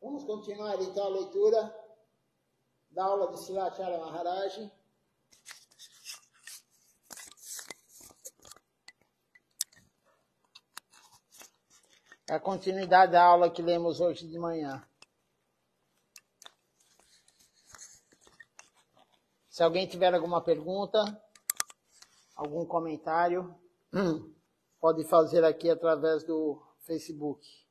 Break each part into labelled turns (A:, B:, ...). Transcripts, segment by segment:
A: Vamos continuar então a leitura da aula de Srilacharya Maharaj. É a continuidade da aula que lemos hoje de manhã. Se alguém tiver alguma pergunta, algum comentário, pode fazer aqui através do Facebook.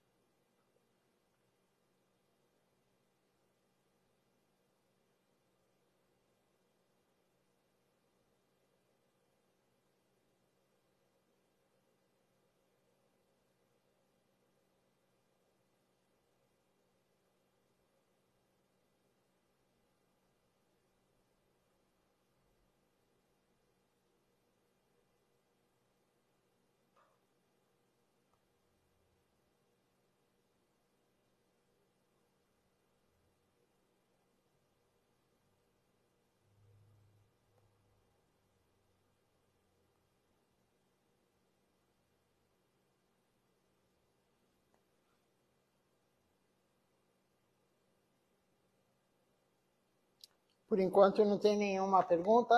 A: Por enquanto não tem nenhuma pergunta,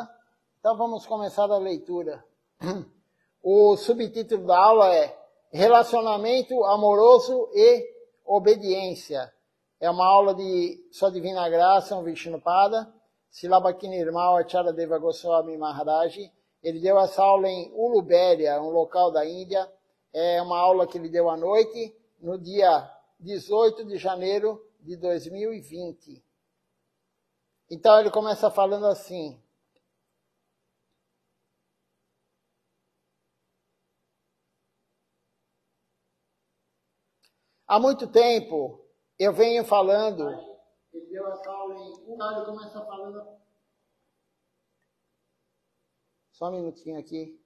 A: então vamos começar a leitura. O subtítulo da aula é Relacionamento Amoroso e Obediência. É uma aula de Sua Divina Graça, um Vishnupada, Srila Bhakti-Nirmal Acharya Deva Goswami Maharaj. Ele deu essa aula em Ulubéria, um local da Índia. É uma aula que ele deu à noite, no dia 18 de janeiro de 2020. Então ele começa falando assim. Há muito tempo eu venho falando. Ele deu essa aula em. Ele começa falando. Só um minutinho aqui.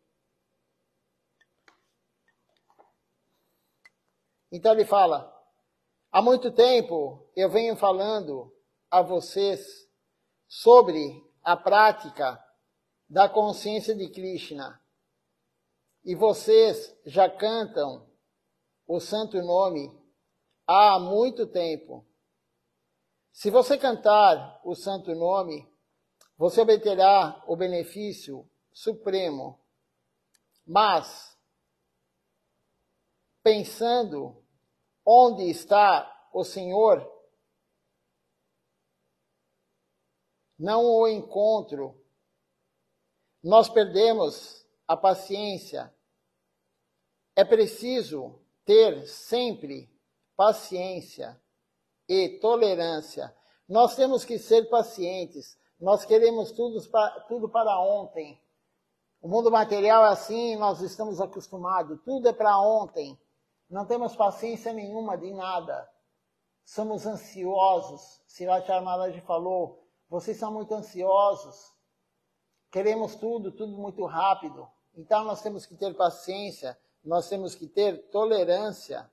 A: Então ele fala: há muito tempo eu venho falando a vocês sobre a prática da consciência de Krishna. E vocês já cantam o santo nome há muito tempo. Se você cantar o santo nome, você obterá o benefício supremo. Mas, pensando onde está o Senhor, não o encontro. Nós perdemos a paciência. É preciso ter sempre paciência e tolerância. Nós temos que ser pacientes. Nós queremos tudo para ontem. O mundo material é assim, nós estamos acostumados. Tudo é para ontem. Não temos paciência nenhuma de nada. Somos ansiosos. Srilacharya Maharaj falou, vocês são muito ansiosos, queremos tudo muito rápido. Então nós temos que ter paciência, nós temos que ter tolerância.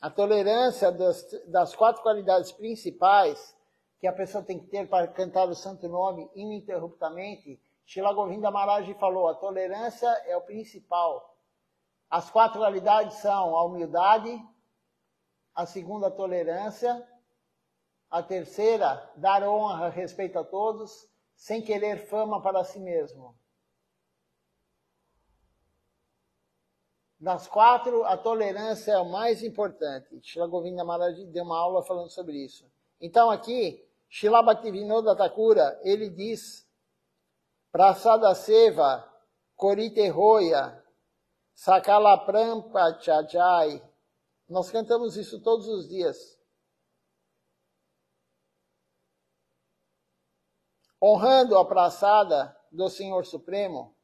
A: A tolerância das 4 qualidades principais que a pessoa tem que ter para cantar o santo nome ininterruptamente, Srila Govinda Maharaj falou, a tolerância é o principal. As 4 qualidades são a humildade, a segunda, a tolerância, a terceira, dar honra, respeito a todos, sem querer fama para si mesmo. Das 4, a tolerância é o mais importante. Srila Govinda Maharaj deu uma aula falando sobre isso. Então aqui, Srila Bhaktivinoda Thakura, ele diz, Prasada Seva, Korite Roya, Sakala Prampachajai. Nós cantamos isso todos os dias. Honrando a praçada do Senhor Supremo,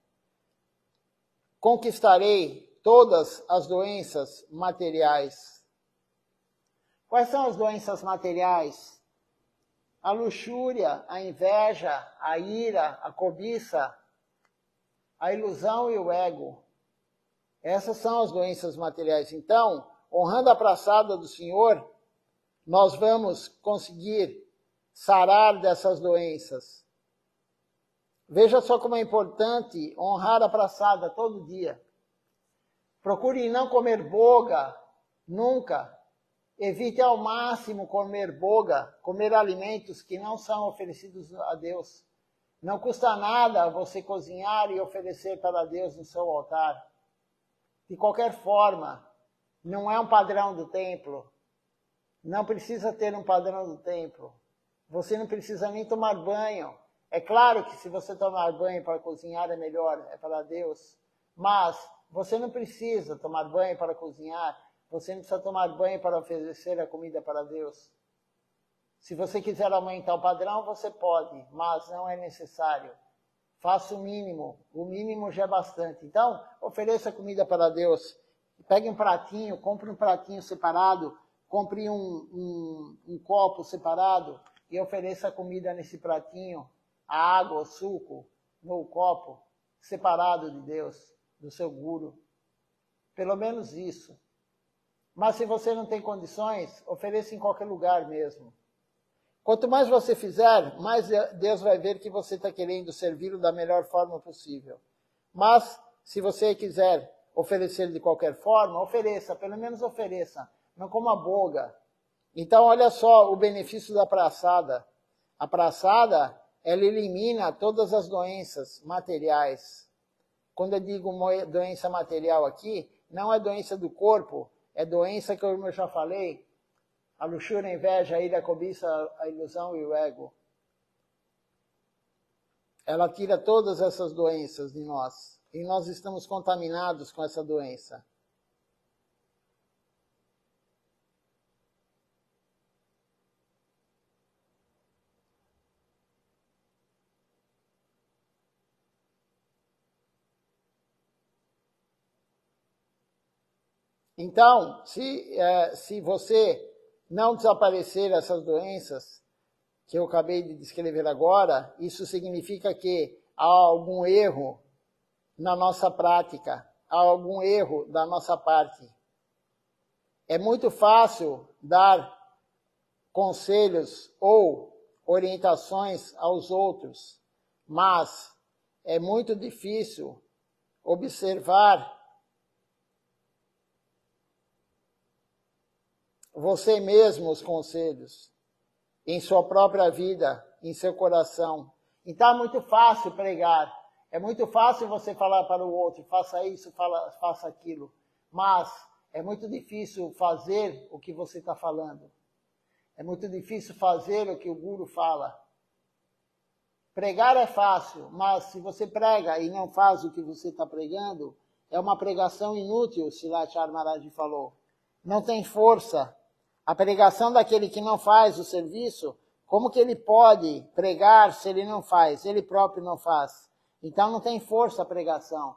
A: conquistarei todas as doenças materiais. Quais são as doenças materiais? A luxúria, a inveja, a ira, a cobiça, a ilusão e o ego. Essas são as doenças materiais. Então, honrando a praçada do Senhor, nós vamos conseguir sarar dessas doenças. Veja só como é importante honrar a praçada todo dia. Procure não comer boga, nunca. Evite ao máximo comer boga, comer alimentos que não são oferecidos a Deus. Não custa nada você cozinhar e oferecer para Deus no seu altar. De qualquer forma, não é um padrão do templo. Não precisa ter um padrão do templo. Você não precisa nem tomar banho. É claro que se você tomar banho para cozinhar é melhor, é para Deus. Mas você não precisa tomar banho para cozinhar. Você não precisa tomar banho para oferecer a comida para Deus. Se você quiser aumentar o padrão, você pode, mas não é necessário. Faça o mínimo já é bastante. Então, ofereça comida para Deus. Pegue um pratinho, compre um pratinho separado, compre um copo separado e ofereça comida nesse pratinho, a água, o suco, no copo, separado de Deus, do seu guru. Pelo menos isso. Mas se você não tem condições, ofereça em qualquer lugar mesmo. Quanto mais você fizer, mais Deus vai ver que você está querendo servi-lo da melhor forma possível. Mas, se você quiser oferecer de qualquer forma, ofereça, pelo menos ofereça. Não coma boga. Então, olha só o benefício da praçada. A praçada, ela elimina todas as doenças materiais. Quando eu digo doença material aqui, não é doença do corpo, é doença que eu já falei, a luxúria, a inveja, a ira, a cobiça, a ilusão e o ego. Ela tira todas essas doenças de nós. E nós estamos contaminados com essa doença. Então, se você não desaparecer essas doenças que eu acabei de descrever agora, isso significa que há algum erro na nossa prática, há algum erro da nossa parte. É muito fácil dar conselhos ou orientações aos outros, mas é muito difícil observar você mesmo os conselhos, em sua própria vida, em seu coração. Então é muito fácil pregar, é muito fácil você falar para o outro, faça isso, faça aquilo, mas é muito difícil fazer o que você está falando. É muito difícil fazer o que o guru fala. Pregar é fácil, mas se você prega e não faz o que você está pregando, é uma pregação inútil, Silachar Maharaj falou. Não tem força. A pregação daquele que não faz o serviço, como que ele pode pregar se ele não faz? Ele próprio não faz. Então não tem força a pregação.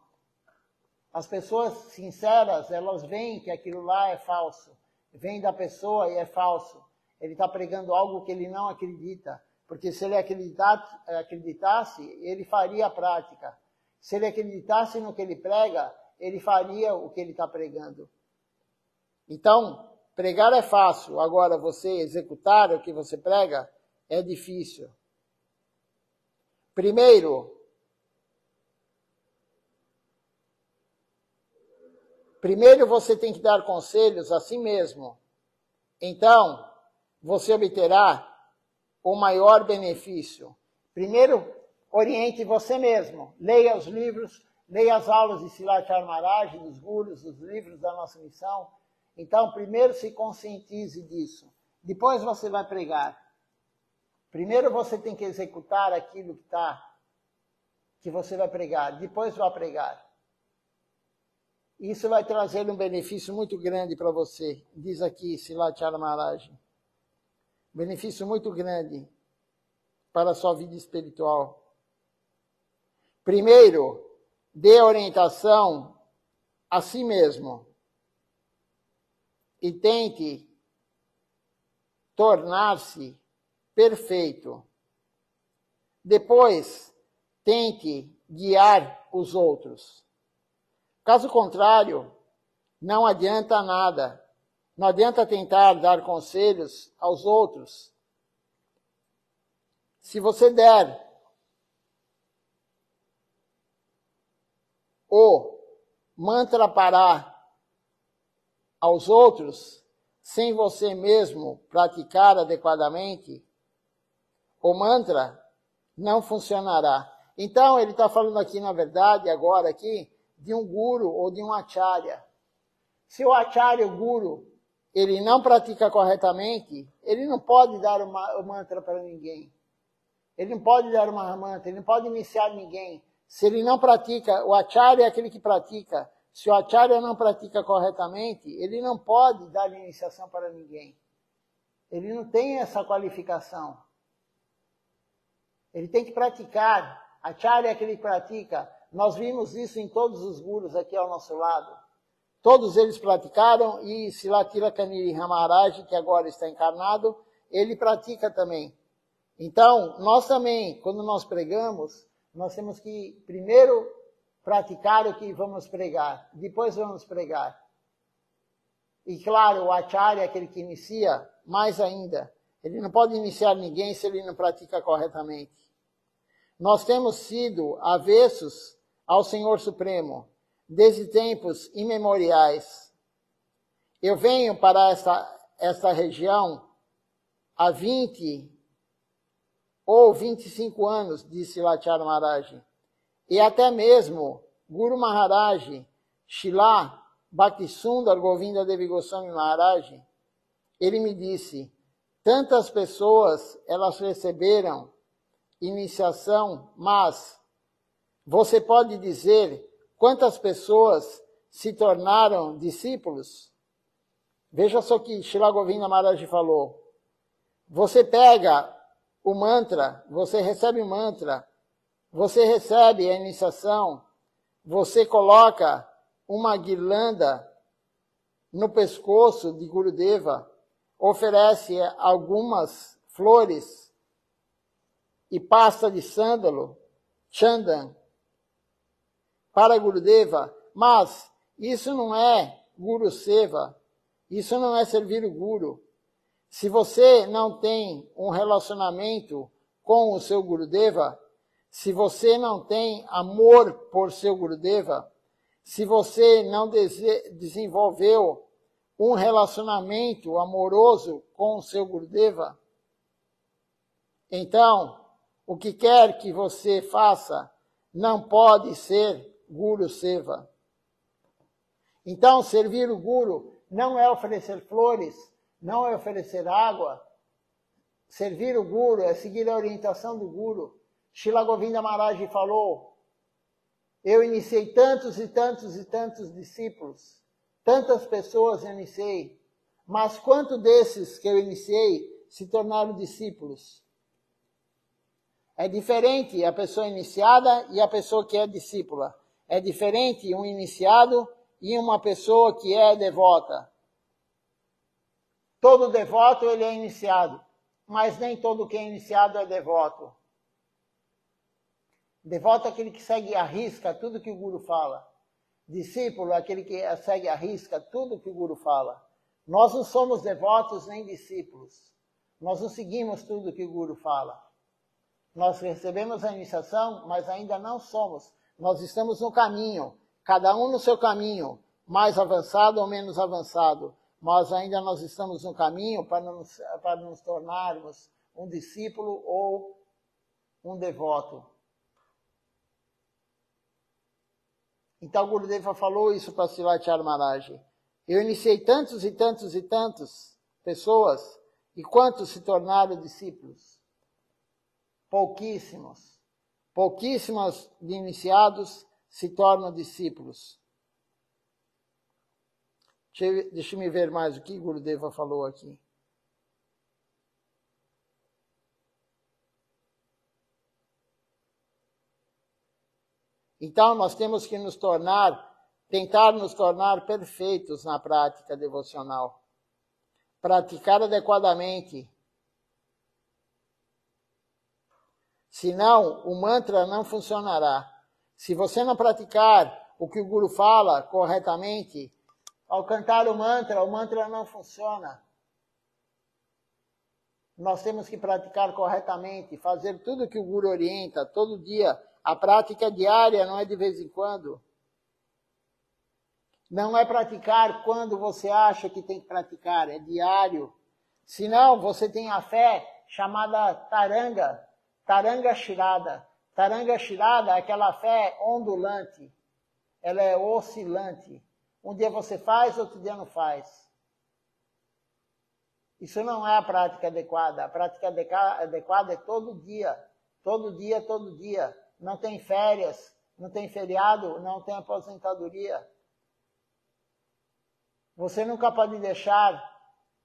A: As pessoas sinceras, elas veem que aquilo lá é falso. Vem da pessoa e é falso. Ele está pregando algo que ele não acredita. Porque se ele acreditasse, ele faria a prática. Se ele acreditasse no que ele prega, ele faria o que ele está pregando. Então, pregar é fácil, agora você executar o que você prega é difícil. Primeiro você tem que dar conselhos a si mesmo. Então, você obterá o maior benefício. Primeiro, oriente você mesmo. Leia os livros, leia as aulas de Silachar Maharaj, dos gurus, os livros da nossa missão. Então, primeiro se conscientize disso. Depois você vai pregar. Primeiro você tem que executar aquilo que você vai pregar. Depois vai pregar. Isso vai trazer um benefício muito grande para você. Diz aqui Silachar Maharaj. Benefício muito grande para a sua vida espiritual. Primeiro, dê orientação a si mesmo. E tente tornar-se perfeito. Depois, tente guiar os outros. Caso contrário, não adianta nada. Não adianta tentar dar conselhos aos outros. Se você der o mantra pará aos outros, sem você mesmo praticar adequadamente, o mantra não funcionará. Então, ele está falando aqui, na verdade, agora aqui, de um guru ou de um acharya. Se o acharya, o guru, ele não pratica corretamente, ele não pode dar o mantra para ninguém. Ele não pode dar uma mantra, ele não pode iniciar ninguém. Se ele não pratica, o acharya é aquele que pratica. Se o acharya não pratica corretamente, ele não pode dar iniciação para ninguém. Ele não tem essa qualificação. Ele tem que praticar. Acharya é aquele que pratica. Nós vimos isso em todos os gurus aqui ao nosso lado. Todos eles praticaram e Silatila Kaniri Maharaj, que agora está encarnado, ele pratica também. Então, nós também, quando nós pregamos, nós temos que primeiro praticar o que vamos pregar, depois vamos pregar. E claro, o acharya é aquele que inicia, mais ainda. Ele não pode iniciar ninguém se ele não pratica corretamente. Nós temos sido avessos ao Senhor Supremo, desde tempos imemoriais. Eu venho para esta região há 20 ou 25 anos, disse Lachara Maharaj, e até mesmo Guru Maharaj, Shila Bhaktisundar Govinda Devi Goswami Maharaj, ele me disse, tantas pessoas elas receberam iniciação, mas você pode dizer quantas pessoas se tornaram discípulos? Veja só que Shila Govinda Maharaj falou. Você pega o mantra, você recebe o mantra, você recebe a iniciação, você coloca uma guirlanda no pescoço de Gurudeva, oferece algumas flores e pasta de sândalo, chandan, para Gurudeva, mas isso não é Guru Seva, isso não é servir o Guru. Se você não tem um relacionamento com o seu Gurudeva, se você não tem amor por seu Gurudeva, se você não desenvolveu um relacionamento amoroso com o seu Gurudeva, então, o que quer que você faça não pode ser Guru Seva. Então, servir o Guru não é oferecer flores, não é oferecer água. Servir o Guru é seguir a orientação do Guru. Shila Govinda Maharaj falou, eu iniciei tantos e tantos e tantos discípulos, tantas pessoas eu iniciei, mas quantos desses que eu iniciei se tornaram discípulos? É diferente a pessoa iniciada e a pessoa que é discípula. É diferente um iniciado e uma pessoa que é devota. Todo devoto ele é iniciado, mas nem todo que é iniciado é devoto. Devoto é aquele que segue à risca tudo que o Guru fala. Discípulo é aquele que segue à risca tudo que o Guru fala. Nós não somos devotos nem discípulos. Nós não seguimos tudo que o Guru fala. Nós recebemos a iniciação, mas ainda não somos. Nós estamos no caminho, cada um no seu caminho, mais avançado ou menos avançado. Mas ainda nós estamos no caminho para nos tornarmos um discípulo ou um devoto. Então, Gurudeva falou isso para Silatara Maharaj. Eu iniciei tantos e tantos e tantos pessoas, e quantos se tornaram discípulos? Pouquíssimos. Pouquíssimos de iniciados se tornam discípulos. Deixa eu ver mais o que Gurudeva falou aqui. Então, nós temos que tentar nos tornar perfeitos na prática devocional. Praticar adequadamente. Senão, o mantra não funcionará. Se você não praticar o que o Guru fala corretamente, ao cantar o mantra não funciona. Nós temos que praticar corretamente, fazer tudo que o Guru orienta, todo dia. A prática diária não é de vez em quando. Não é praticar quando você acha que tem que praticar, é diário. Senão, você tem a fé chamada taranga, taranga shirada. Taranga shirada é aquela fé ondulante, ela é oscilante. Um dia você faz, outro dia não faz. Isso não é a prática adequada. A prática adequada é todo dia. Todo dia, todo dia. Não tem férias, não tem feriado, não tem aposentadoria. Você nunca pode deixar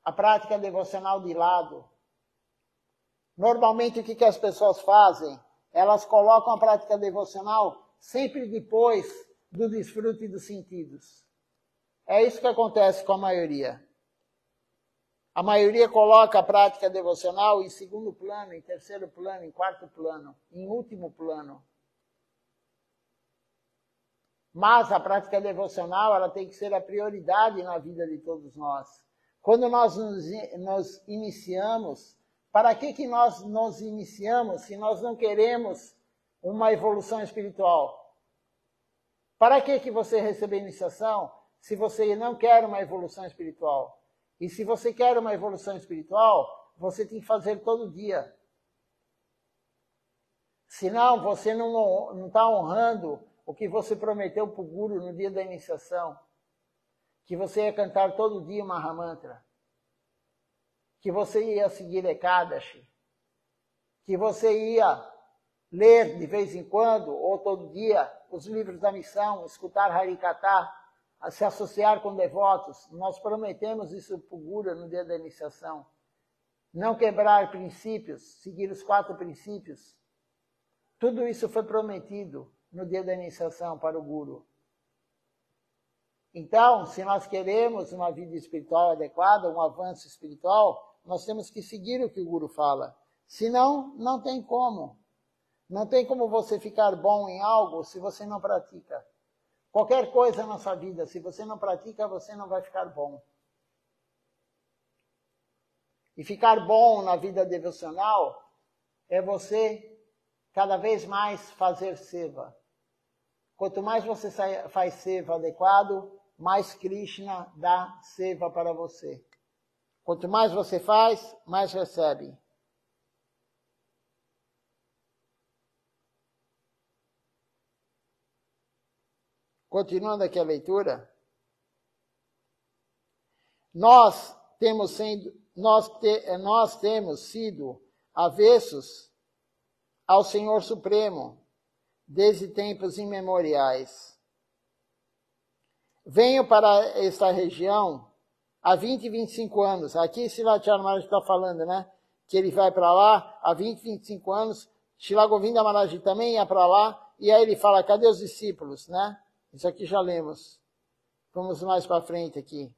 A: a prática devocional de lado. Normalmente, o que as pessoas fazem? Elas colocam a prática devocional sempre depois do desfrute dos sentidos. É isso que acontece com a maioria. A maioria coloca a prática devocional em segundo plano, em terceiro plano, em quarto plano, em último plano. Mas a prática devocional, ela tem que ser a prioridade na vida de todos nós. Quando nós nos iniciamos, para que nós nos iniciamos se nós não queremos uma evolução espiritual? Para que você recebeu iniciação se você não quer uma evolução espiritual? E se você quer uma evolução espiritual, você tem que fazer todo dia. Senão, você não está honrando o que você prometeu para o Guru no dia da iniciação. Que você ia cantar todo dia uma Mahamantra. Que você ia seguir Ekadashi. Que você ia ler de vez em quando, ou todo dia, os livros da missão, escutar Harikata, a se associar com devotos. Nós prometemos isso para o Guru no dia da iniciação. Não quebrar princípios, seguir os 4 princípios. Tudo isso foi prometido no dia da iniciação para o Guru. Então, se nós queremos uma vida espiritual adequada, um avanço espiritual, nós temos que seguir o que o Guru fala. Senão, não tem como. Não tem como você ficar bom em algo se você não pratica. Qualquer coisa na sua vida, se você não pratica, você não vai ficar bom. E ficar bom na vida devocional é você cada vez mais fazer seva. Quanto mais você faz seva adequado, mais Krishna dá seva para você. Quanto mais você faz, mais recebe. Continuando aqui a leitura. Nós temos sido avessos ao Senhor Supremo desde tempos imemoriais. Venho para esta região há 20 e 25 anos. Aqui Srila Maharaj está falando, né? Que ele vai para lá há 20, 25 anos. Srila Govinda Maharaj também ia para lá. E aí ele fala, cadê os discípulos, né? Isso aqui já lemos. Vamos mais para frente aqui.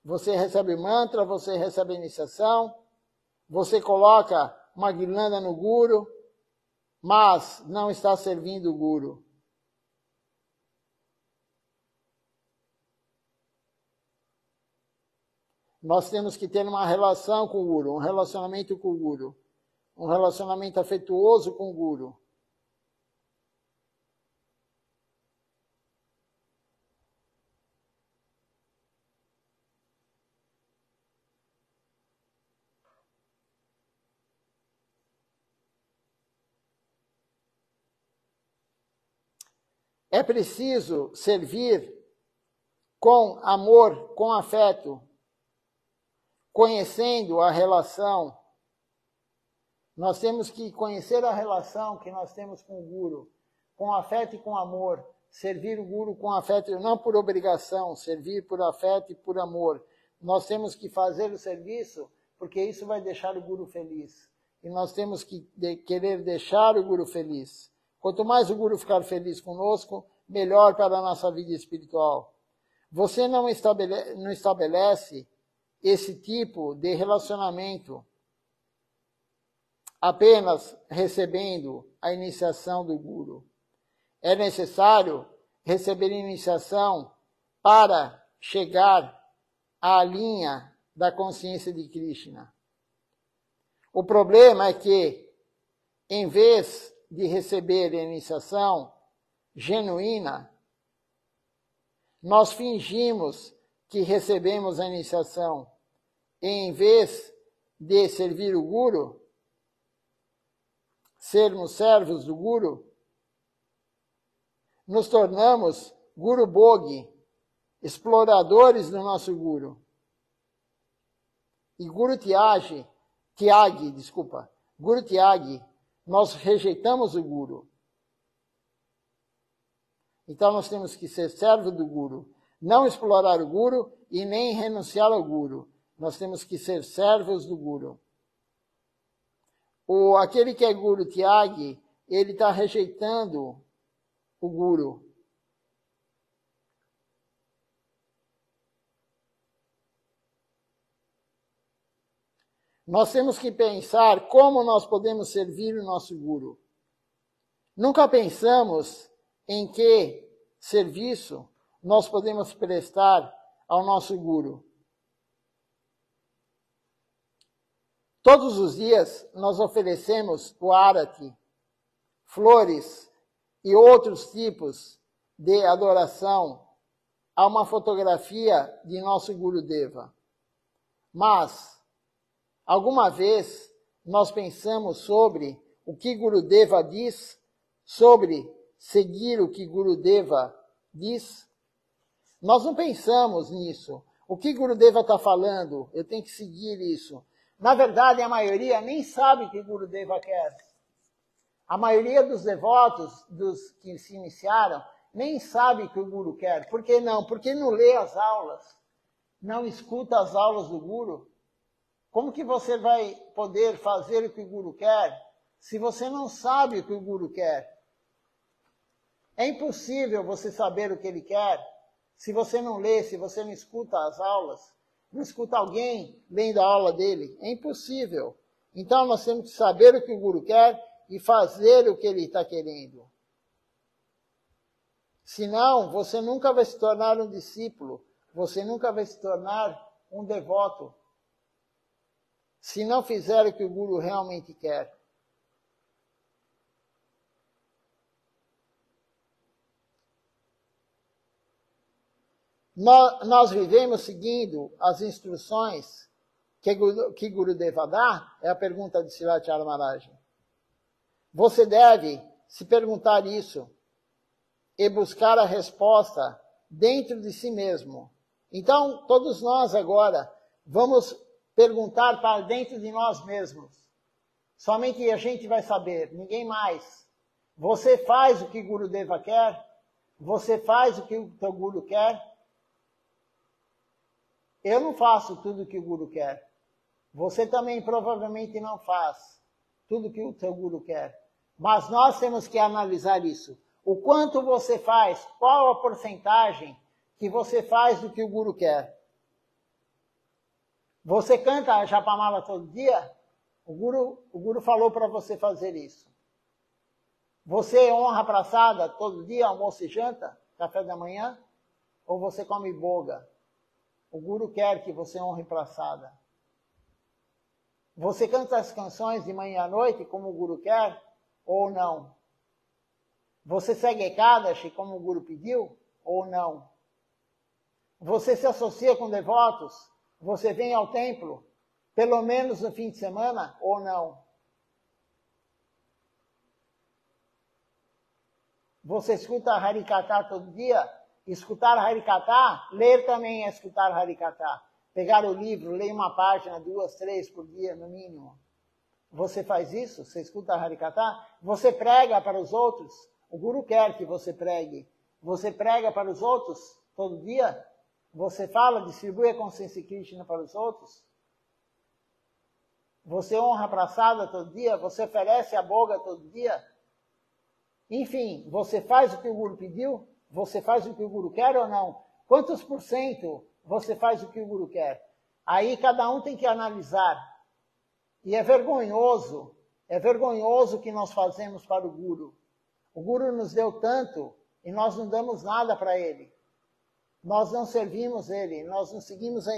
A: Você recebe mantra, você recebe iniciação, você coloca uma guirlanda no Guru, mas não está servindo o Guru. Nós temos que ter uma relação com o Guru, um relacionamento com o Guru, um relacionamento afetuoso com o Guru. É preciso servir com amor, com afeto, conhecendo a relação. Nós temos que conhecer a relação que nós temos com o Guru, com afeto e com amor. Servir o Guru com afeto, não por obrigação, servir por afeto e por amor. Nós temos que fazer o serviço, porque isso vai deixar o Guru feliz. E nós temos que querer deixar o Guru feliz. Quanto mais o Guru ficar feliz conosco, melhor para a nossa vida espiritual. Você não estabelece esse tipo de relacionamento apenas recebendo a iniciação do Guru. É necessário receber iniciação para chegar à linha da consciência de Krishna. O problema é que, em vez de receber a iniciação, genuína, nós fingimos que recebemos a iniciação e, em vez de servir o Guru, sermos servos do Guru, nos tornamos Guru Bhogi, exploradores do nosso Guru. E Guru Tyagi, nós rejeitamos o Guru. Então nós temos que ser servo do Guru, não explorar o Guru e nem renunciar ao Guru. Nós temos que ser servos do Guru. Aquele que é Guru Tyagi, ele está rejeitando o Guru. Nós temos que pensar como nós podemos servir o nosso Guru. Nunca pensamos em que serviço nós podemos prestar ao nosso Guru. Todos os dias nós oferecemos o arati, flores e outros tipos de adoração a uma fotografia de nosso Gurudeva. Mas, alguma vez, nós pensamos sobre o que Gurudeva diz, sobre seguir o que Gurudeva diz? Nós não pensamos nisso. O que Gurudeva está falando? Eu tenho que seguir isso. Na verdade, a maioria nem sabe o que Gurudeva quer. A maioria dos devotos, dos que se iniciaram, nem sabe o que o Guru quer. Por que não? Porque não lê as aulas, não escuta as aulas do Guru. Como que você vai poder fazer o que o Guru quer se você não sabe o que o Guru quer? É impossível você saber o que ele quer se você não lê, se você não escuta as aulas, não escuta alguém lendo a aula dele. É impossível. Então nós temos que saber o que o Guru quer e fazer o que ele está querendo. Senão, você nunca vai se tornar um discípulo, você nunca vai se tornar um devoto, se não fizer o que o Guru realmente quer. Nós vivemos seguindo as instruções que Gurudeva dá? É a pergunta de Srilacharya Maharaj. Você deve se perguntar isso e buscar a resposta dentro de si mesmo. Então, todos nós agora vamos perguntar para dentro de nós mesmos. Somente a gente vai saber, ninguém mais. Você faz o que Gurudeva quer? Você faz o que o teu Guru quer? Eu não faço tudo o que o Guru quer. Você também provavelmente não faz tudo o que o teu Guru quer. Mas nós temos que analisar isso. O quanto você faz, qual a porcentagem que você faz do que o Guru quer. Você canta a Japamala todo dia? O Guru falou para você fazer isso. Você honra a praçada todo dia, almoço e janta, café da manhã? Ou você come boga? O Guru quer que você honre praçada. Você canta as canções de manhã à noite como o Guru quer ou não? Você segue Ekadashi como o Guru pediu ou não? Você se associa com devotos? Você vem ao templo pelo menos no fim de semana ou não? Você escuta Harikatha todo dia? Escutar Harikatha, ler também é escutar Harikatha. Pegar o livro, ler uma página, 2, 3 por dia, no mínimo. Você faz isso? Você escuta Harikatha? Você prega para os outros? O Guru quer que você pregue. Você prega para os outros todo dia? Você fala, distribui a consciência Krishna para os outros? Você honra a praçada todo dia? Você oferece a boga todo dia? Enfim, você faz o que o Guru pediu? Você faz o que o Guru quer ou não? Quantos por cento você faz o que o Guru quer? Aí cada um tem que analisar. E é vergonhoso o que nós fazemos para o Guru. O Guru nos deu tanto e nós não damos nada para ele. Nós não servimos ele, nós não seguimos a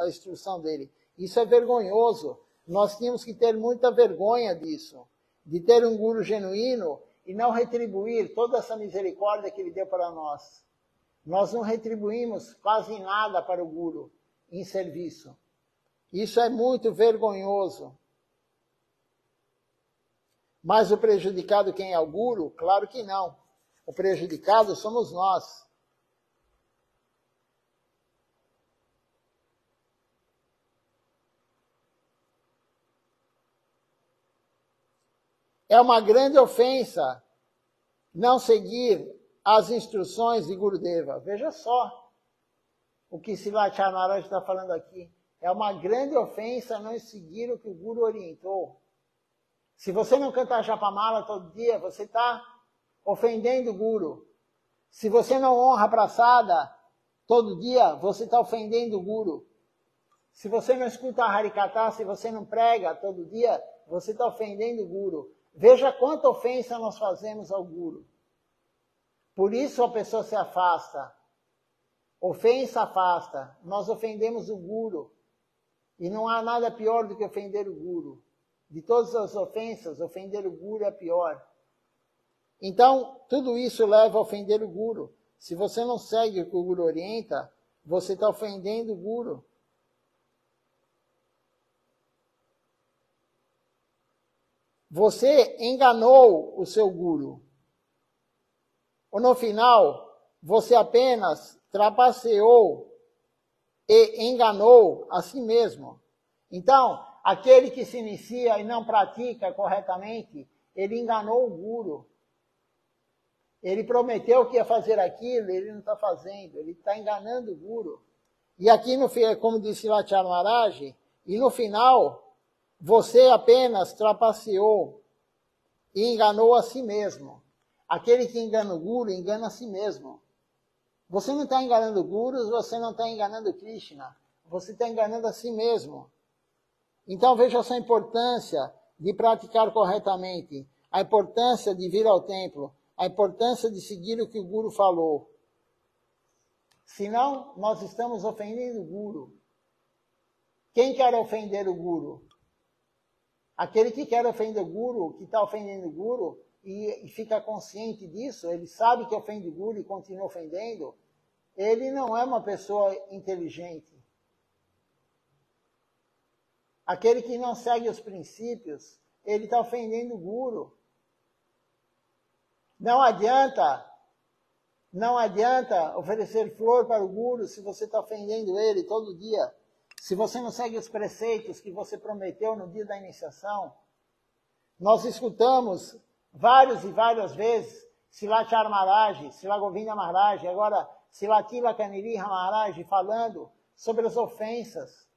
A: instrução dele. Isso é vergonhoso. Nós tínhamos que ter muita vergonha disso, de ter um Guru genuíno e não retribuir toda essa misericórdia que ele deu para nós. Nós não retribuímos quase nada para o Guru em serviço. Isso é muito vergonhoso. Mas o prejudicado quem é o Guru? Claro que não. O prejudicado somos nós. É uma grande ofensa não seguir as instruções de Gurudeva. Veja só o que Srila Maharaj está falando aqui. É uma grande ofensa não seguir o que o Guru orientou. Se você não cantar Japamala todo dia, você está ofendendo o Guru. Se você não honra a praçada todo dia, você está ofendendo o Guru. Se você não escuta a Harikatha, se você não prega todo dia, você está ofendendo o Guru. Veja quanta ofensa nós fazemos ao Guru. Por isso a pessoa se afasta. Ofensa afasta. Nós ofendemos o Guru. E não há nada pior do que ofender o Guru. De todas as ofensas, ofender o Guru é pior. Então, tudo isso leva a ofender o Guru. Se você não segue o que o Guru orienta, você está ofendendo o Guru. Você enganou o seu Guru. Ou no final, você apenas trapaceou e enganou a si mesmo. Então, aquele que se inicia e não pratica corretamente, ele enganou o Guru. Ele prometeu que ia fazer aquilo, ele não está fazendo, ele está enganando o Guru. E aqui, como disse Srila Maharaj, e no final, você apenas trapaceou e enganou a si mesmo. Aquele que engana o Guru, engana a si mesmo. Você não está enganando Gurus, você não está enganando Krishna. Você está enganando a si mesmo. Então veja essa importância de praticar corretamente, a importância de vir ao templo, a importância de seguir o que o Guru falou. Senão, nós estamos ofendendo o Guru. Quem quer ofender o Guru? Aquele que quer ofender o Guru, que está ofendendo o Guru, e fica consciente disso, ele sabe que ofende o Guru e continua ofendendo, ele não é uma pessoa inteligente. Aquele que não segue os princípios, ele está ofendendo o Guru. Não adianta oferecer flor para o Guru se você está ofendendo ele todo dia. Se você não segue os preceitos que você prometeu no dia da iniciação. Nós escutamos várias e várias vezes Srila Maharaj, Srila Govinda Maharaj, agora Srila Tilaka Niriha Maharaj falando sobre as ofensas.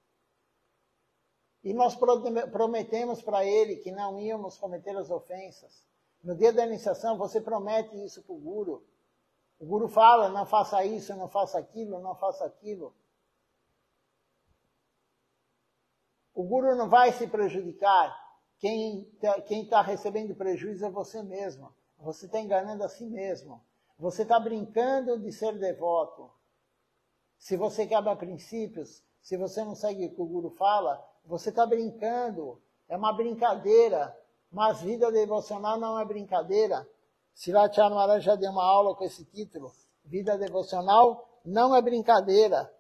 A: E nós prometemos para ele que não íamos cometer as ofensas. No dia da iniciação, você promete isso para o Guru. O Guru fala, não faça isso, não faça aquilo, não faça aquilo. O Guru não vai se prejudicar. Quem está recebendo prejuízo é você mesmo. Você está enganando a si mesmo. Você está brincando de ser devoto. Se você quebra princípios, se você não segue o que o Guru fala, você está brincando. É uma brincadeira. Mas vida devocional não é brincadeira. Srila Maharaj já deu uma aula com esse título. Vida devocional não é brincadeira.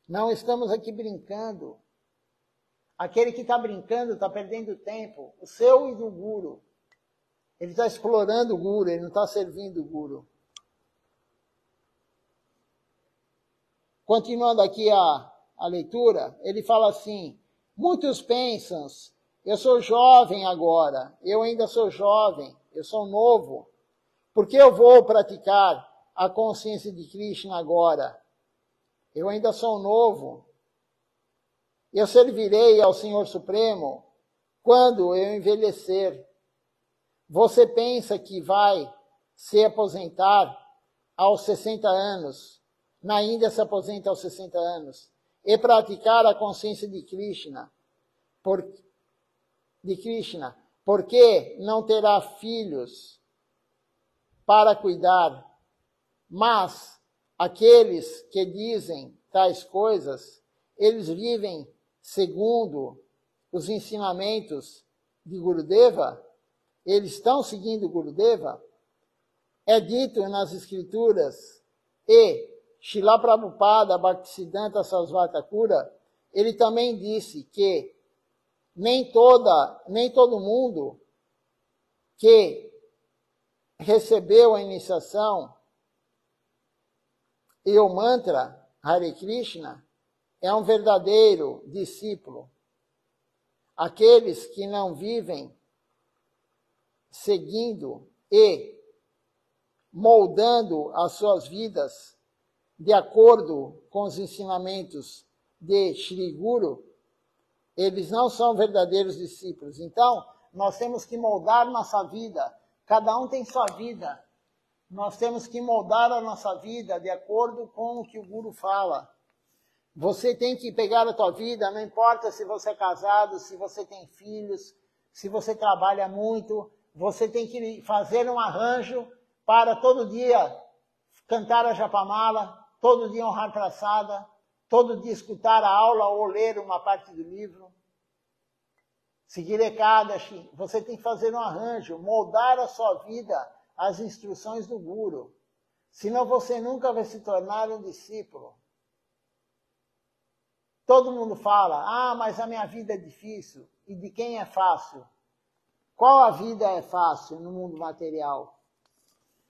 A: Não estamos aqui brincando. Aquele que está brincando está perdendo tempo. O seu e do Guru. Ele está explorando o Guru, ele não está servindo o Guru. Continuando aqui a leitura, ele fala assim, muitos pensam, eu sou jovem agora, eu ainda sou jovem, eu sou novo, por que eu vou praticar a consciência de Krishna agora? Eu ainda sou novo. Eu servirei ao Senhor Supremo quando eu envelhecer. Você pensa que vai se aposentar aos 60 anos, na Índia se aposenta aos 60 anos, e praticar a consciência de Krishna, porque não terá filhos para cuidar. Mas aqueles que dizem tais coisas, eles vivem segundo os ensinamentos de Gurudeva. eles estão seguindo Gurudeva, é dito nas escrituras, e Srila Prabhupada Bhaktisiddhanta Sarasvati Thakura, ele também disse que nem todo mundo que recebeu a iniciação e o mantra Hare Krishna é um verdadeiro discípulo. Aqueles que não vivem seguindo e moldando as suas vidas de acordo com os ensinamentos de Shri Guru, eles não são verdadeiros discípulos. Então, nós temos que moldar nossa vida. Cada um tem sua vida. Nós temos que moldar a nossa vida de acordo com o que o Guru fala. Você tem que pegar a tua vida, não importa se você é casado, se você tem filhos, se você trabalha muito, você tem que fazer um arranjo para todo dia cantar a Japamala, todo dia honrar praçada, todo dia escutar a aula ou ler uma parte do livro. Seguir Ekadashi, você tem que fazer um arranjo, moldar a sua vida às instruções do Guru. Senão você nunca vai se tornar um discípulo. Todo mundo fala, mas a minha vida é difícil. E de quem é fácil? Qual a vida é fácil no mundo material?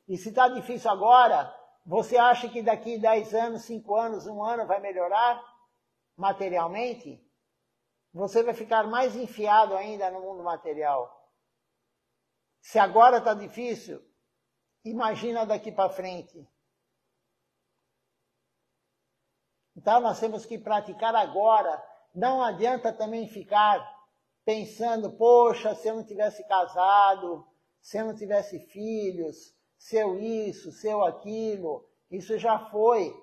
A: E se está difícil agora, você acha que daqui 10 anos, 5 anos, 1 ano vai melhorar materialmente? Você vai ficar mais enfiado ainda no mundo material. Se agora está difícil, imagina daqui para frente. Então nós temos que praticar agora. Não adianta também ficar pensando, poxa, se eu não tivesse casado, se eu não tivesse filhos, se eu isso, se eu aquilo. Isso já foi.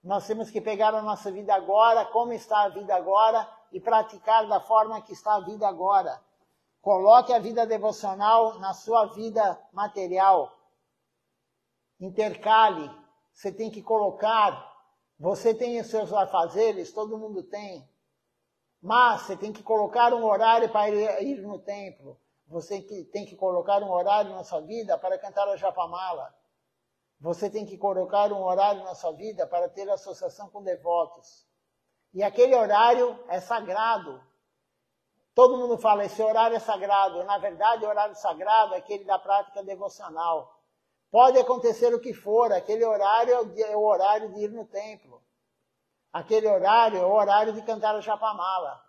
A: Nós temos que pegar a nossa vida agora, como está a vida agora, e praticar da forma que está a vida agora. Coloque a vida devocional na sua vida material. Intercale. Você tem que colocar. Você tem os seus afazeres, todo mundo tem. Mas você tem que colocar um horário para ir no templo. Você tem que colocar um horário na sua vida para cantar a Japamala. Você tem que colocar um horário na sua vida para ter associação com devotos. E aquele horário é sagrado. Todo mundo fala, esse horário é sagrado. Na verdade, o horário sagrado é aquele da prática devocional. Pode acontecer o que for, aquele horário é o horário de ir no templo. Aquele horário é o horário de cantar a Japamala.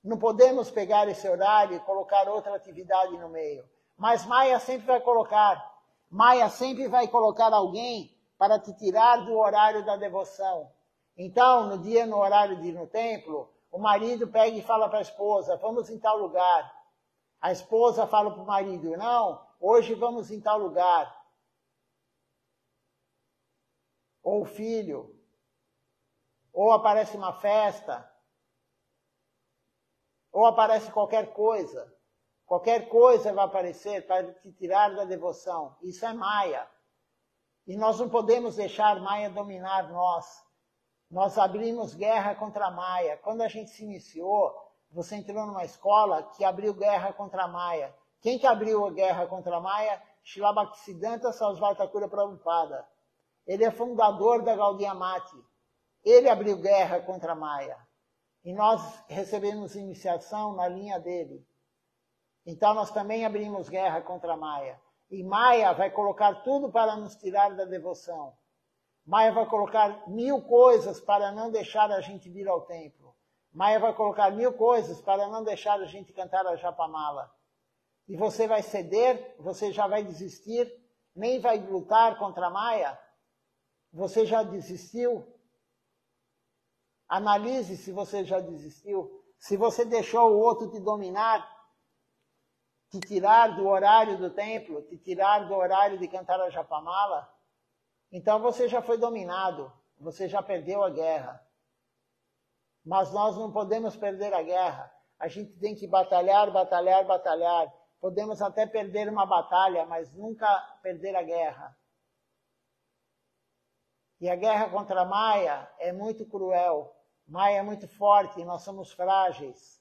A: Não podemos pegar esse horário e colocar outra atividade no meio. Mas Maya sempre vai colocar. Maya sempre vai colocar alguém para te tirar do horário da devoção. Então, no horário de ir no templo, o marido pega e fala para a esposa, vamos em tal lugar. A esposa fala para o marido, não, hoje vamos em tal lugar. Ou o filho. Ou aparece uma festa. Ou aparece qualquer coisa. Qualquer coisa vai aparecer para te tirar da devoção. Isso é Maya. E nós não podemos deixar Maya dominar nós. Nós abrimos guerra contra a Maya. Quando a gente se iniciou, você entrou numa escola que abriu guerra contra a Maya. Quem que abriu a guerra contra a Maya? Srila Bhaktisiddhanta Sarasvati Thakura Prabhupada. Ele é fundador da Gaudiya Mati. Ele abriu guerra contra a Maya. E nós recebemos iniciação na linha dele. Então nós também abrimos guerra contra a Maya. E Maya vai colocar tudo para nos tirar da devoção. Maya vai colocar 1000 coisas para não deixar a gente vir ao templo. Maya vai colocar 1000 coisas para não deixar a gente cantar a Japamala. E você vai ceder, você já vai desistir, nem vai lutar contra a Maya. Você já desistiu? Analise se você já desistiu. Se você deixou o outro te dominar, te tirar do horário do templo, te tirar do horário de cantar a Japamala, então você já foi dominado, você já perdeu a guerra. Mas nós não podemos perder a guerra. A gente tem que batalhar, batalhar, batalhar. Podemos até perder uma batalha, mas nunca perder a guerra. E a guerra contra a Maya é muito cruel. Maya é muito forte, nós somos frágeis.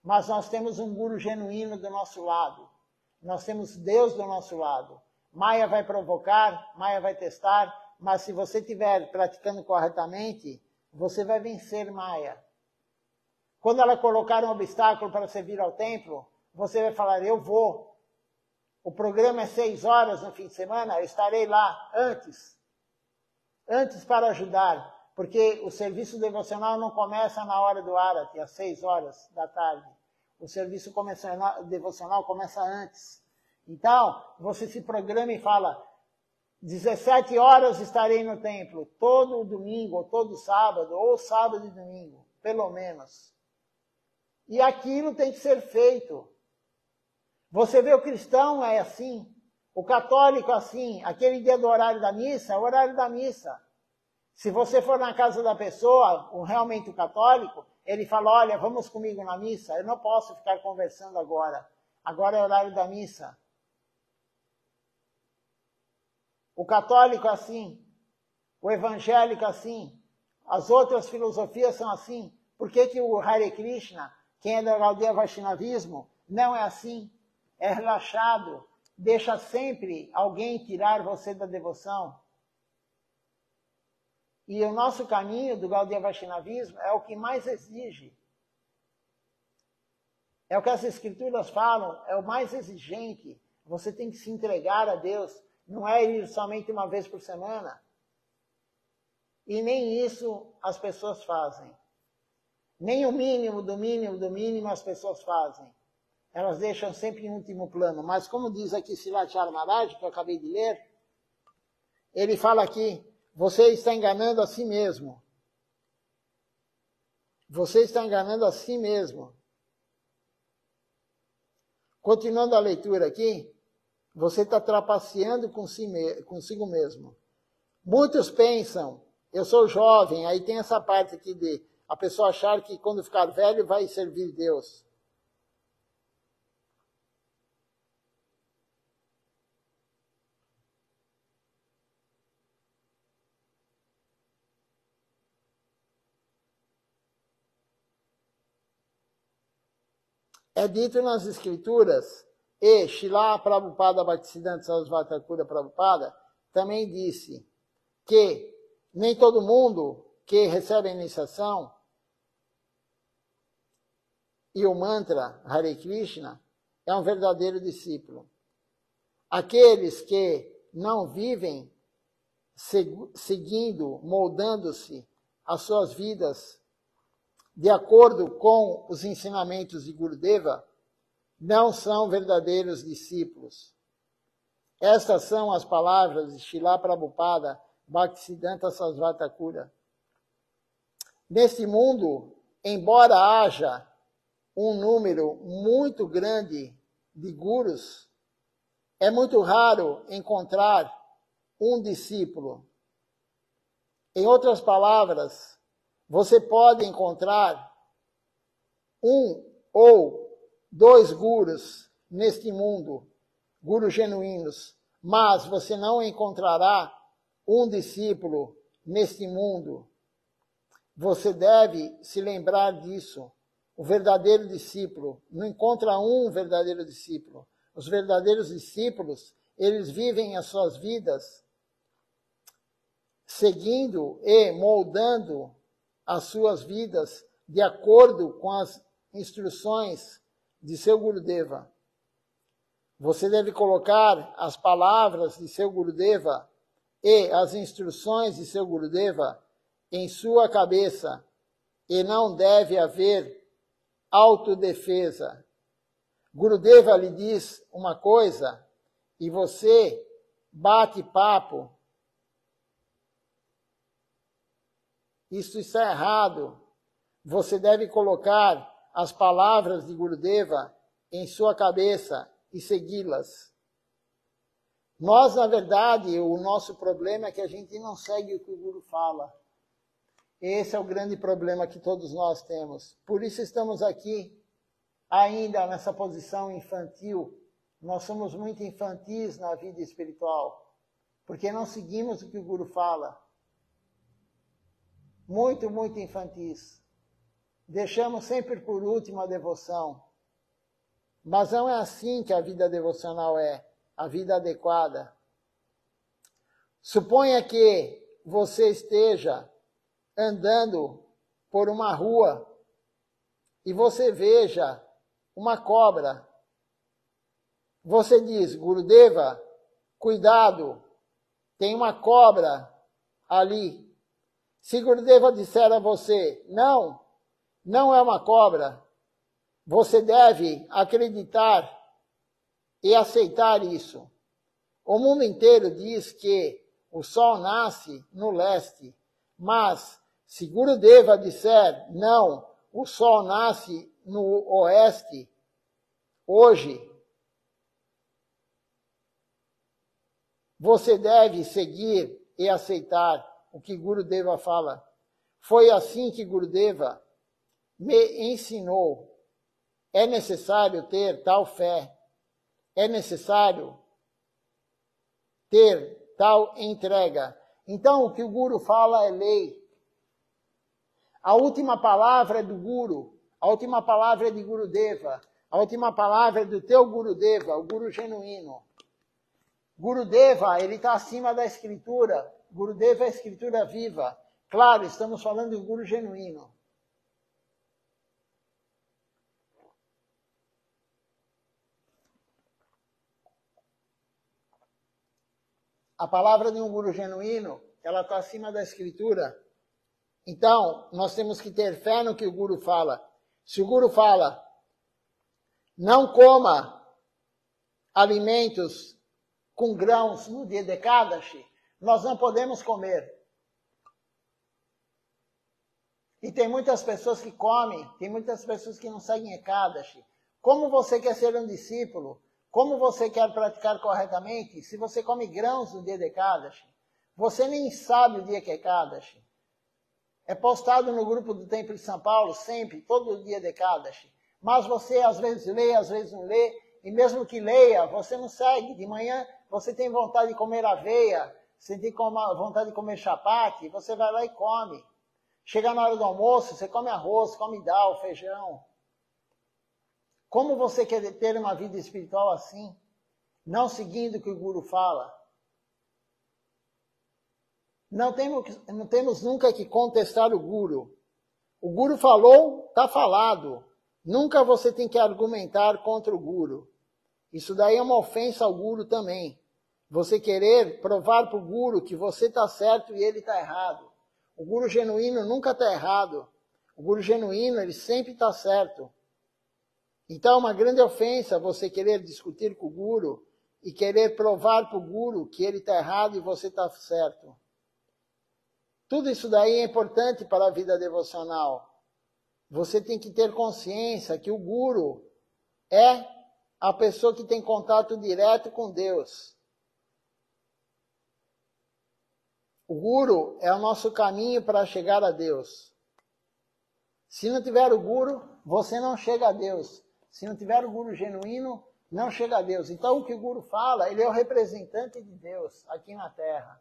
A: mas nós temos um guru genuíno do nosso lado. Nós temos Deus do nosso lado. Maia vai provocar, Maia vai testar, mas se você estiver praticando corretamente, você vai vencer Maia. Quando ela colocar um obstáculo para você vir ao templo, você vai falar, eu vou. O programa é 6 horas no fim de semana, eu estarei lá antes para ajudar, porque o serviço devocional não começa na hora do Arati, às 6 horas da tarde. O serviço devocional começa antes. Então, você se programa e fala, 17 horas estarei no templo, todo domingo, ou todo sábado, ou sábado e domingo, pelo menos. E aquilo tem que ser feito. Você vê o cristão é assim, o católico assim, aquele dia do horário da missa, é o horário da missa. Se você for na casa da pessoa, realmente o católico, ele fala, olha, vamos comigo na missa, eu não posso ficar conversando agora. Agora é o horário da missa. O católico é assim, o evangélico é assim, as outras filosofias são assim. Por que o Hare Krishna, quem é do Gaudiya Vaishnavismo, não é assim? É relaxado, deixa sempre alguém tirar você da devoção. E o nosso caminho do Gaudiya Vaishnavismo é o que mais exige. É o que as escrituras falam, é o mais exigente. Você tem que se entregar a Deus. Não é ir somente uma vez por semana. E nem isso as pessoas fazem. Nem o mínimo do mínimo do mínimo as pessoas fazem. Elas deixam sempre em último plano. Mas como diz aqui Srilacharya Maharaj, que eu acabei de ler, ele fala aqui, você está enganando a si mesmo. Você está enganando a si mesmo. Continuando a leitura aqui, você está trapaceando consigo mesmo. Muitos pensam, eu sou jovem, aí tem essa parte aqui de a pessoa achar que quando ficar velho vai servir Deus. É dito nas escrituras, e Srila Prabhupada Bhaktisiddhanta Sarasvati Thakur Prabhupada também disse que nem todo mundo que recebe a iniciação e o mantra Hare Krishna é um verdadeiro discípulo. Aqueles que não vivem seguindo, moldando-se as suas vidas de acordo com os ensinamentos de Gurudeva, não são verdadeiros discípulos. Estas são as palavras de Srila Prabhupada Bhaktisiddhanta Sarasvati Thakur. Neste mundo, embora haja um número muito grande de gurus, é muito raro encontrar um discípulo. Em outras palavras, você pode encontrar 1 ou 2 gurus neste mundo, gurus genuínos, mas você não encontrará um discípulo neste mundo. Você deve se lembrar disso. O verdadeiro discípulo não encontra um verdadeiro discípulo. Os verdadeiros discípulos, eles vivem as suas vidas seguindo e moldando as suas vidas de acordo com as instruções de seu Gurudeva. Você deve colocar as palavras de seu Gurudeva e as instruções de seu Gurudeva em sua cabeça e não deve haver autodefesa. Gurudeva lhe diz uma coisa e você bate papo. Isso está errado. Você deve colocar as palavras de Gurudeva em sua cabeça e segui-las. Nós, na verdade, o nosso problema é que a gente não segue o que o Guru fala. Esse é o grande problema que todos nós temos. Por isso estamos aqui, ainda nessa posição infantil. Nós somos muito infantis na vida espiritual, porque não seguimos o que o Guru fala. Muito, muito infantis. deixamos sempre por último a devoção. Mas não é assim que a vida devocional é, a vida adequada. Suponha que você esteja andando por uma rua e você veja uma cobra. Você diz, Gurudeva, cuidado, tem uma cobra ali. Se Gurudeva disser a você, não, não é uma cobra, você deve acreditar e aceitar isso. O mundo inteiro diz que o sol nasce no leste, mas se Gurudeva disser, não, o sol nasce no oeste, hoje, você deve seguir e aceitar o que Gurudeva fala. Foi assim que Gurudeva me ensinou. É necessário ter tal fé. É necessário ter tal entrega. Então, o que o Guru fala é lei. A última palavra é do Guru. A última palavra é de Gurudeva. A última palavra é do teu Gurudeva, o Guru genuíno. Gurudeva, ele está acima da Escritura. Gurudeva é a Escritura viva. Claro, estamos falando do Guru genuíno. A palavra de um Guru genuíno, ela está acima da Escritura. Então, nós temos que ter fé no que o Guru fala. Se o Guru fala, não coma alimentos com grãos no dia de Ekadashi, nós não podemos comer. E tem muitas pessoas que comem, tem muitas pessoas que não seguem Ekadashi. Como você quer ser um discípulo? Como você quer praticar corretamente se você come grãos no dia de Ekadashi? Você nem sabe o dia que é Ekadashi. É postado no grupo do Templo de São Paulo, sempre, todo dia de Ekadashi. Mas você às vezes lê, às vezes não lê. E mesmo que leia, você não segue. De manhã você tem vontade de comer aveia, você tem vontade de comer chapati, você vai lá e come. Chega na hora do almoço, você come arroz, come dal, feijão. Como você quer ter uma vida espiritual assim? Não seguindo o que o Guru fala. Não temos nunca que contestar o Guru. O Guru falou, está falado. Nunca você tem que argumentar contra o Guru. Isso daí é uma ofensa ao Guru também. Você querer provar para o Guru que você está certo e ele está errado. O Guru genuíno nunca está errado. O Guru genuíno, ele sempre está certo. Então é uma grande ofensa você querer discutir com o Guru e querer provar para o Guru que ele está errado e você está certo. Tudo isso daí é importante para a vida devocional. Você tem que ter consciência que o Guru é a pessoa que tem contato direto com Deus. O Guru é o nosso caminho para chegar a Deus. Se não tiver o Guru, você não chega a Deus. Se não tiver o Guru genuíno, não chega a Deus. Então o que o Guru fala, ele é o representante de Deus aqui na Terra.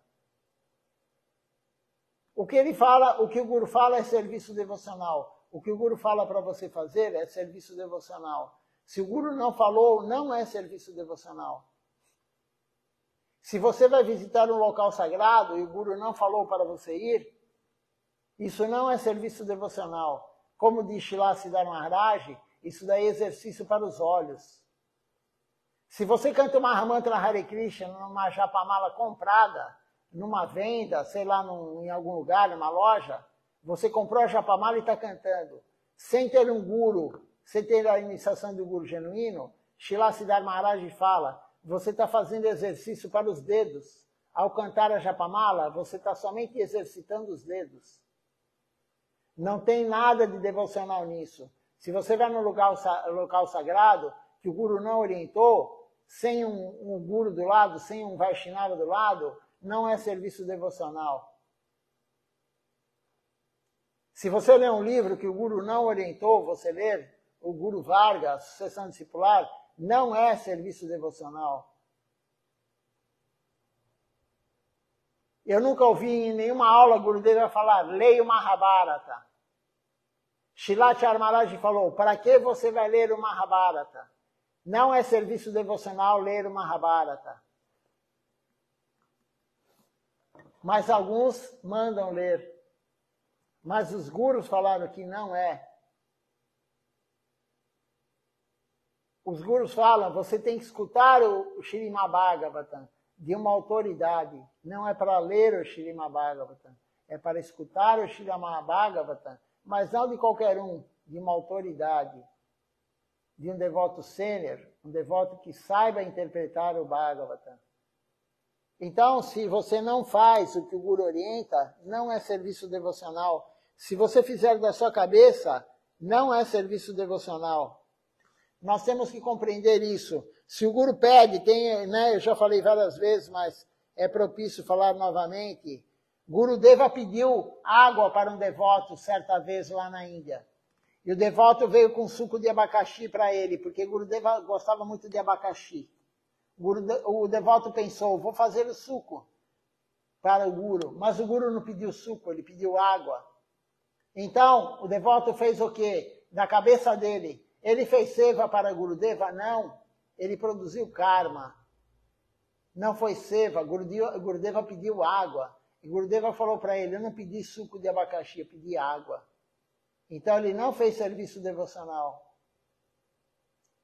A: O que ele fala, o que o Guru fala é serviço devocional. O que o Guru fala para você fazer é serviço devocional. Se o Guru não falou, não é serviço devocional. Se você vai visitar um local sagrado e o Guru não falou para você ir, isso não é serviço devocional. Como diz Srila Siddhar Maharaj, isso daí é exercício para os olhos. Se você canta uma Mahamantra Hare Krishna numa japamala comprada, numa venda, sei lá, em algum lugar, numa loja, você comprou a japamala e está cantando, sem ter um Guru, sem ter a iniciação do Guru genuíno, Srila Siddhar Maharaj fala, você está fazendo exercício para os dedos. Ao cantar a japamala, você está somente exercitando os dedos. Não tem nada de devocional nisso. Se você vai num local sagrado, que o Guru não orientou, sem um Guru do lado, sem um Vaishnava do lado, não é serviço devocional. Se você ler um livro que o Guru não orientou você ler, o Guru Varga, Sucessão Discipular, não é serviço devocional. Eu nunca ouvi em nenhuma aula Gurudeva falar, leia o Mahabharata. Srilacharya Maharaj falou, para que você vai ler o Mahabharata? Não é serviço devocional ler o Mahabharata. Mas alguns mandam ler. Mas os gurus falaram que não é. Os gurus falam, você tem que escutar o Śrīmad Bhagavatam de uma autoridade. Não é para ler o Śrīmad Bhagavatam. É para escutar o Śrīmad Bhagavatam, mas não de qualquer um, de uma autoridade. De um devoto sênior, um devoto que saiba interpretar o Bhagavatam. Então, se você não faz o que o Guru orienta, não é serviço devocional. Se você fizer da sua cabeça, não é serviço devocional. Nós temos que compreender isso. Se o Guru pede, eu já falei várias vezes, mas é propício falar novamente. Gurudeva pediu água para um devoto certa vez lá na Índia. E o devoto veio com suco de abacaxi para ele, porque Gurudeva gostava muito de abacaxi. O devoto pensou, vou fazer o suco para o Guru. Mas o Guru não pediu suco, ele pediu água. Então, o devoto fez o quê? Na cabeça dele, ele fez seva para Gurudeva? Não, ele produziu karma. Não foi seva, Gurudeva pediu água. E Gurudeva falou para ele, eu não pedi suco de abacaxi, eu pedi água. Então ele não fez serviço devocional.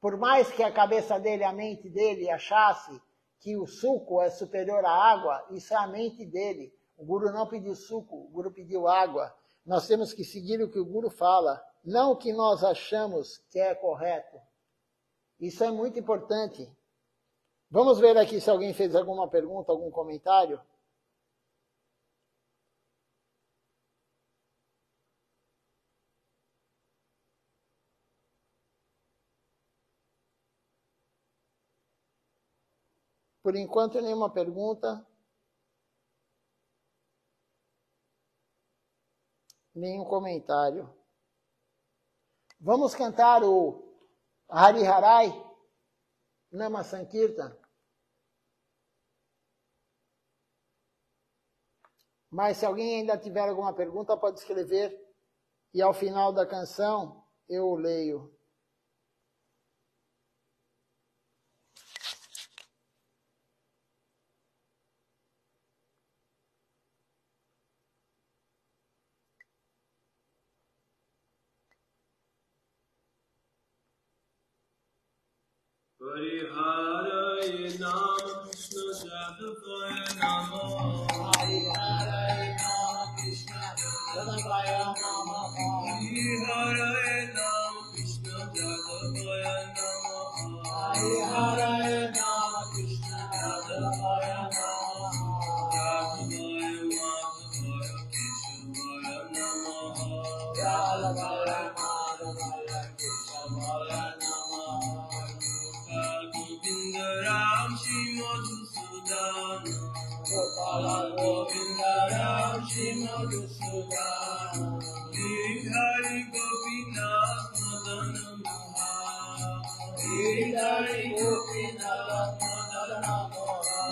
A: Por mais que a cabeça dele, a mente dele achasse que o suco é superior à água, isso é a mente dele. O Guru não pediu suco, o Guru pediu água. Nós temos que seguir o que o Guru fala, não o que nós achamos que é correto. Isso é muito importante. Vamos ver aqui se alguém fez alguma pergunta, algum comentário. Por enquanto, nenhuma pergunta. Nenhum comentário. Vamos cantar o Hari Harai, Nama Sankirtan. Mas se alguém ainda tiver alguma pergunta, pode escrever. E ao final da canção, eu leio.
B: Hari Hare Nama Krishna Jadavaya Namo Hari Hare Nama Krishna Jadavaya Namo Hari Hare Nama Krishna Jadavaya Namo Hari Hare Nama Krishna Jadavaya Namo Jadavaya Madhavaya Keshavaya Namo Jadavaya Madhavaya Keshavaya Namo Govinda Ram Shri Madhusudana Gopala Govinda Ram Shri Madhusudana Hari Gopinath Madana Moha Hari Gopinath Madana Moha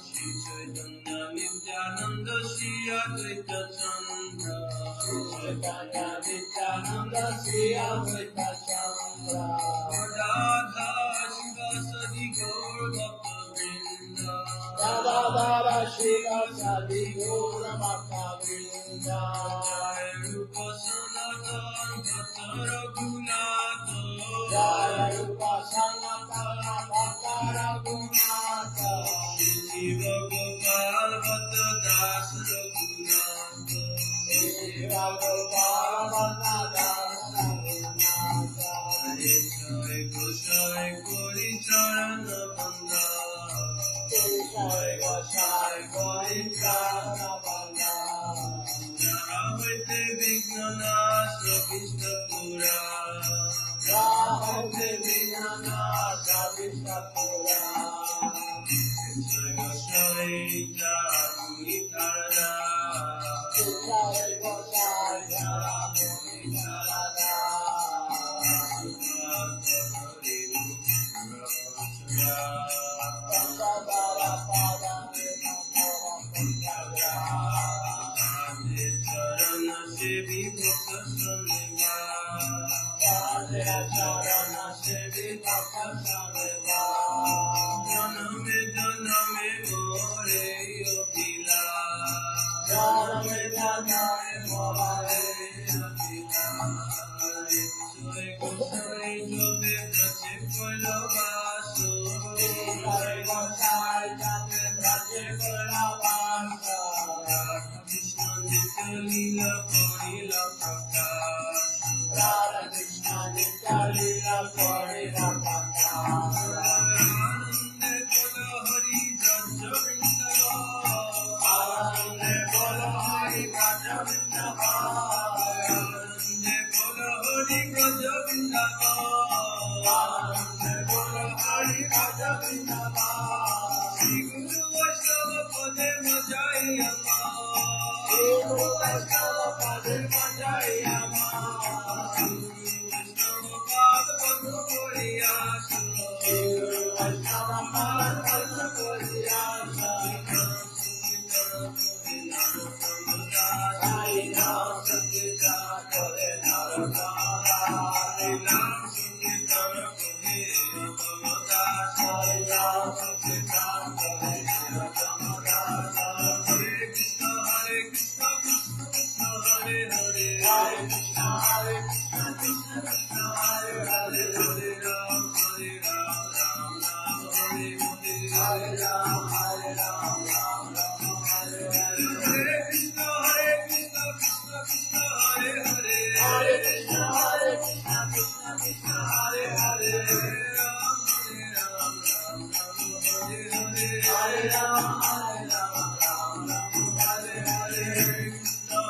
B: Shri Chaitanya Nityananda Shri Advaita Chandra Shri Chaitanya Nityananda Shri Advaita Chandra Radha Sadi Gaur Bhakta Vrinda Radha Shiva Sadi Gaur Bhakta Vrinda Jai Rupa Sanatana Bhakta Raghunatha Jai Rupa Sanatana Bhakta Raghunatha Shiva Gopal Bhakta Das Raghunatha Shiva Gopal Bhakta Das Raghunatha Jai Gosai Gori Charana Banda Jai Gosai Gori Charana Banda Jahavaite Vignanasa Krishna Pura Jahavaite Vignanasa Krishna Pura Jai Gosai Jai Tarada Jai Gosai Jai Tarada Charan Sevi Bhakta Sangha, Radha Charana Sevi Bhakta Sangha, Janame Janame More Yotila, Janame Janame More Yotila, Soy Gosai Jode Prase Palavaso, Soy Gosai Jode Prase Palavaso, Krishna Nitya Lila Parila Prakash, Radha Krishna Nitya Lila Parila Prakash, Anande Bola Hari Braja Vrindavan, Anande Bola Hari Braja Vrindavan, Anande Bola Hari Braja Vrindavan, Anande Bola Hari Braja Vrindavan, Shri Guru Vaishnava Pade Majai Amma, Shri Guru Vaishnava Pade Majai Amma, Shri Guru Vaishnava Pad Padma Koriya, Shri Guru Vaishnava Pad Padma Koriya, Sai Ram Sankirtan Kore Narakara, Sai Ram Sankirtan Kore Narakara, Sai Ram Sankirtan Kore Narakara, Hare Krishna Krishna Krishna Hare Hare, Hare Krishna Krishna Krishna Hare Hare, Hare Ram Ram Ram Hare Hare, Hare Ram Ram Hare Hare, Hare Krishna Krishna Krishna Hare Hare, Hare Krishna Krishna Krishna Hare Hare, Hare Ram Ram Hare Hare, Hare Ram Ram Hare Hare, Krishna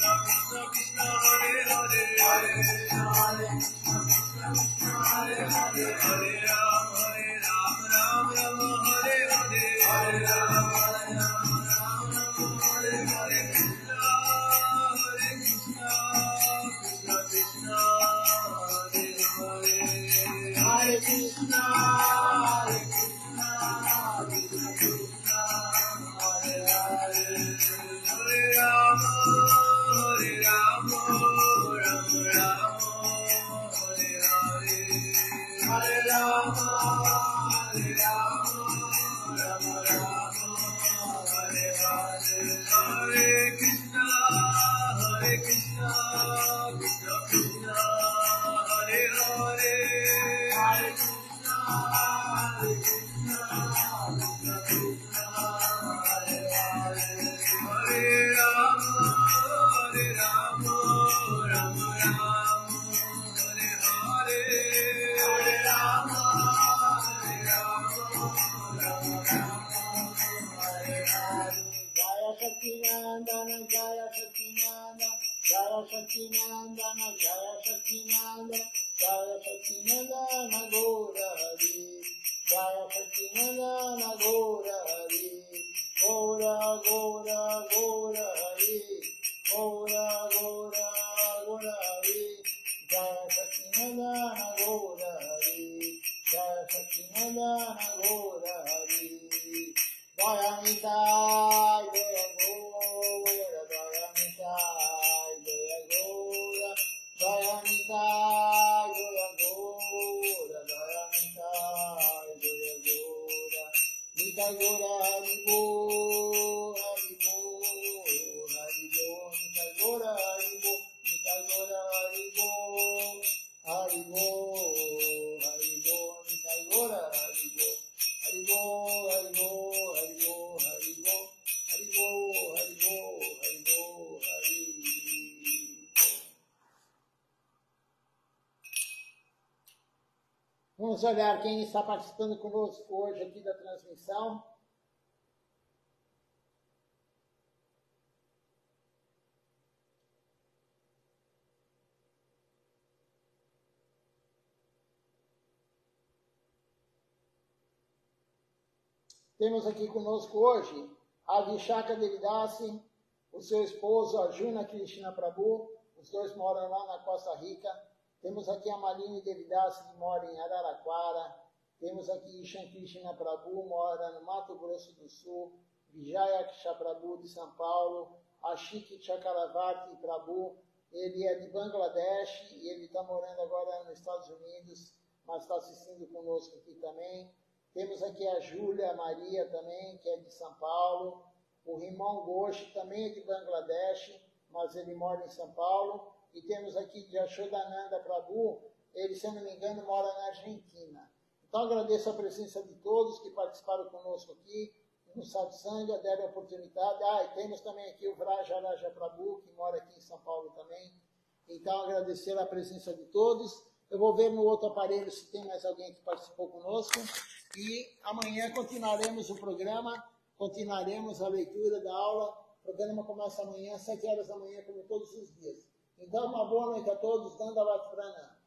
B: Krishna Krishna Hare Hare, Hare Krishna Krishna Krishna Hare Hare, Hare Ram Ram Hare Hare, Hare Ram Hare Hare, Krishna Krishna Krishna Hare Hare, Hare Krishna Krishna Krishna Hare Hare, Hare Rama Rama Rama Hare Hare, Hare Rama Rama Rama Hare Hare, Hare Krishna Krishna Krishna Hare Hare, Hare Krishna Krishna Krishna Hare Hare, Hare Rama Rama Rama Hare Hare, Hare Rama Hare Hare, Jaya Sacinandana Jaya Sacinandana Jaya Sacinandana Jaya Sacinandana Jaya Sacinandana Gaura Hari, Jaya Sacinandana Gaura Hari, Gaura Gaura Gaura Hari, Gaura Gaura Gaura Hari, Jaya Sacinandana Gaura Hari, Jaya Sacinandana Gaura Hari, Jaya Nitai Jaya Gaura, Jaya Nitai Jaya Gaura, Jaya Nitai Jaya Gaura, Jaya Nitai Jaya Gaura, Nitai Gaura Hari Bo, Hari Bo, Hari Bo, Nitai Gaura Hari Bo, Nitai Gaura Hari Bo, Hari Bo, Hari Bo, Nitai Gaura Hari Bo, Hari Bo, Hari Bo, Hari Bo, Hari Bo, Hari Bo, Hari Bo, Hari Bo, Hari Bo. Vamos olhar quem está participando conosco hoje aqui da transmissão. Temos aqui conosco hoje a Vishaka Devidasi, o seu esposo Arjuna Krishna Prabhu, os dois moram lá na Costa Rica. Temos aqui a Malini Devidasi, que mora em Araraquara. Temos aqui Ishan Krishna Prabhu, mora no Mato Grosso do Sul. Vijaya Krishna Prabhu, de São Paulo. Ashik Chakravarti Prabhu, ele é de Bangladesh e ele está morando agora nos Estados Unidos, mas está assistindo conosco aqui também. Temos aqui a Júlia Maria também, que é de São Paulo. O Rimon Ghosh também é de Bangladesh, mas ele mora em São Paulo. E temos aqui de Ashodananda Prabhu, ele, se eu não me engano, mora na Argentina. Então agradeço a presença de todos que participaram conosco aqui no Satsanga, deram a oportunidade. E temos também aqui o Vrajaraja Prabhu, que mora aqui em São Paulo também. Então agradecer a presença de todos. Eu vou ver no outro aparelho se tem mais alguém que participou conosco. E amanhã continuaremos o programa, continuaremos a leitura da aula. O programa começa amanhã, às 7 horas da manhã, como todos os dias. Então, uma boa noite a todos, Dandavat Pranam.